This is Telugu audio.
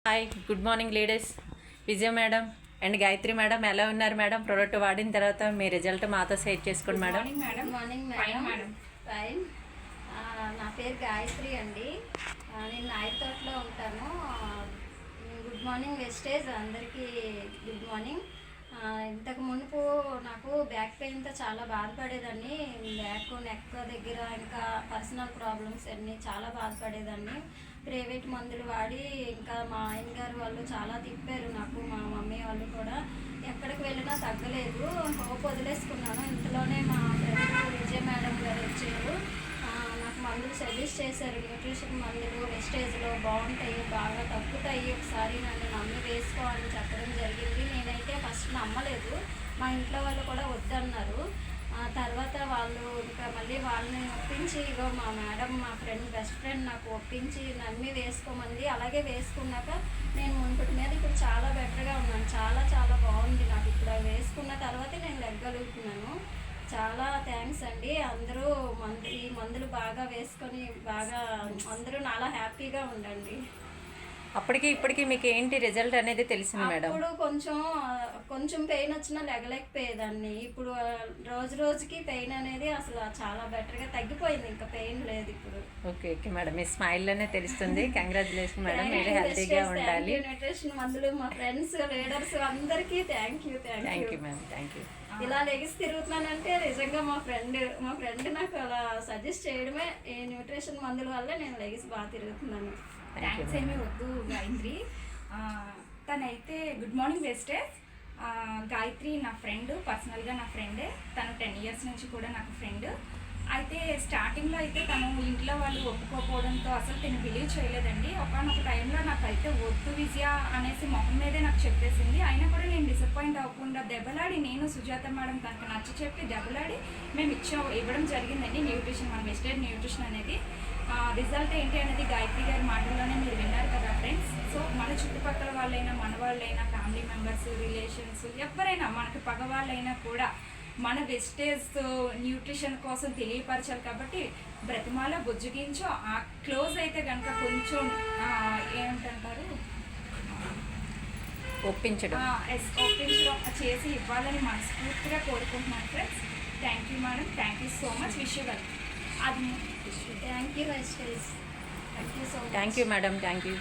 Hi, good morning ladies. Vijaya madam and Gayatri madam ఎలా ఉన్నారు మేడం? ప్రోడక్ట్ వాడిన తర్వాత మీ రిజల్ట్ మాతో షేర్ చేసుకోండి మేడం. Morning madam. ఫైన్. నా పేరు గాయత్రి అండి. నేను నాయతోటలో ఉంటాను. గుడ్ మార్నింగ్ వెస్టేజ్ అందరికీ గుడ్ మార్నింగ్. ఇంతకు మునుపు నాకు బ్యాక్ పెయిన్తో చాలా బాధపడేదాన్ని. బ్యాక్ నెక్ దగ్గర ఇంకా పర్సనల్ ప్రాబ్లమ్స్ అన్నీ చాలా బాధపడేదాన్ని. ప్రైవేట్ మందులు వాడి ఇంకా మా ఆయన గారు వాళ్ళు చాలా తిప్పారు నాకు, మా మమ్మీ వాళ్ళు కూడా. ఎక్కడికి వెళ్ళినా తగ్గలేదు. హోప్ వదిలేసుకున్నాను. ఇంతలోనే మా ఫ్రెండ్ విజయ మేడం గారు వచ్చారు. నాకు మందులు సజెస్ట్ చేశారు. న్యూట్రిషన్ మందులు వెస్టేజ్లో బాగుంటాయి, బాగా తగ్గుతాయి, ఒకసారి నన్ను నమ్మి వేసుకో అని చెప్పడం జరిగింది. నేనైతే ఫస్ట్ నమ్మలేదు. మా ఇంట్లో వాళ్ళు కూడా వద్దన్నారు. తర్వాత వాళ్ళు ఇంకా మళ్ళీ వాళ్ళని ఒప్పించి, ఇగో మా మేడం మా ఫ్రెండ్ బెస్ట్ ఫ్రెండ్ నాకు ఒప్పించి నమ్మి వేసుకోమంది. అలాగే వేసుకున్నాక నేను మునుపటి మీద ఇప్పుడు చాలా బెటర్గా ఉన్నాను. చాలా చాలా బాగుంది నాకు. ఇప్పుడు వేసుకున్న తర్వాతే నేను లెగ్గలుగుతున్నాను. చాలా థ్యాంక్స్ అండి. అందరూ ఈ మందులు బాగా వేసుకొని బాగా అందరూ నాలా హ్యాపీగా ఉండండి. అప్పటికి ఇప్పటికి మీకు ఏంటి రిజల్ట్ అనేది తెలిసింది మేడం? ఇప్పుడు కొంచెం పెయిన్ వచ్చినా లెగలేకపోయేదాన్ని. ఇప్పుడు రోజు రోజుకి పెయిన్ అనేది అసలు చాలా బెటర్గా తగ్గిపోయింది. ఇంకా పెయిన్ లేదు ఇప్పుడు. ఓకే మేడం, మీ స్మైల్లోనే తెలుస్తుంది. కంగ్రాచులేషన్ మేడం, మీరు హెల్తీగా ఉండాలి. న్యూట్రిషన్ మందులు మా ఫ్రెండ్స్ లీడర్స్ అందరికీ thank you madam. Thank you. ఇలా లెగిసి తిరుగుతున్నానంటే నిజంగా మా ఫ్రెండ్ నాకు అలా సజెస్ట్ చేయడమే. ఈ న్యూట్రిషన్ మందుల వల్ల నేను లెగిసి బాగా తిరుగుతున్నాను. థ్యాంక్స్ ఏమీ వద్దు గాయత్రి. తనైతే గుడ్ మార్నింగ్ వెస్టేజ్. గాయత్రి నా ఫ్రెండ్, పర్సనల్గా నా ఫ్రెండే. తను 10 years నుంచి కూడా నాకు ఫ్రెండ్. అయితే స్టార్టింగ్లో అయితే తను ఇంట్లో వాళ్ళు ఒప్పుకోకపోవడంతో అసలు తను బిలీవ్ చేయలేదండి. ఒకనొక టైంలో నాకైతే వద్దు విజయ అనేసి మొహం మీదే నాకు చెప్పేసింది. అయినా కూడా నేను డిసప్పాయింట్ అవ్వకుండా దెబ్బలాడి, నేను సుజాత మేడం తనకు నచ్చ చెప్పి దెబ్బలాడి మేము ఇవ్వడం జరిగిందండి న్యూట్రిషన్, మన వెస్టేజ్ న్యూట్రిషన్ అనేది. రిజల్ట్ ఏంటి అనేది గాయత్రి గారి మాటల్లోనే మీరు విన్నారు కదా ఫ్రెండ్స్. సో మన చుట్టుపక్కల వాళ్ళైనా, మన వాళ్ళైనా, ఫ్యామిలీ మెంబర్స్, రిలేషన్స్ ఎవరైనా, మనకి పగ వాళ్ళైనా కూడా మన వెస్టేజ్ న్యూట్రిషన్ కోసం తెలియపరచాలి. కాబట్టి బ్రతిమాల బుజ్జగించో ఆ క్లోజ్ అయితే కనుక కొంచెం ఏమిటంటారు ఒప్పించడం చేసి ఇవ్వాలని మనస్ఫూర్తిగా కోరుకుంటున్నాను friends. Thank you madam. Thank you so much. Wish you well. Thank you వెస్టేజ్. Thank you so much. Thank you madam. Thank you.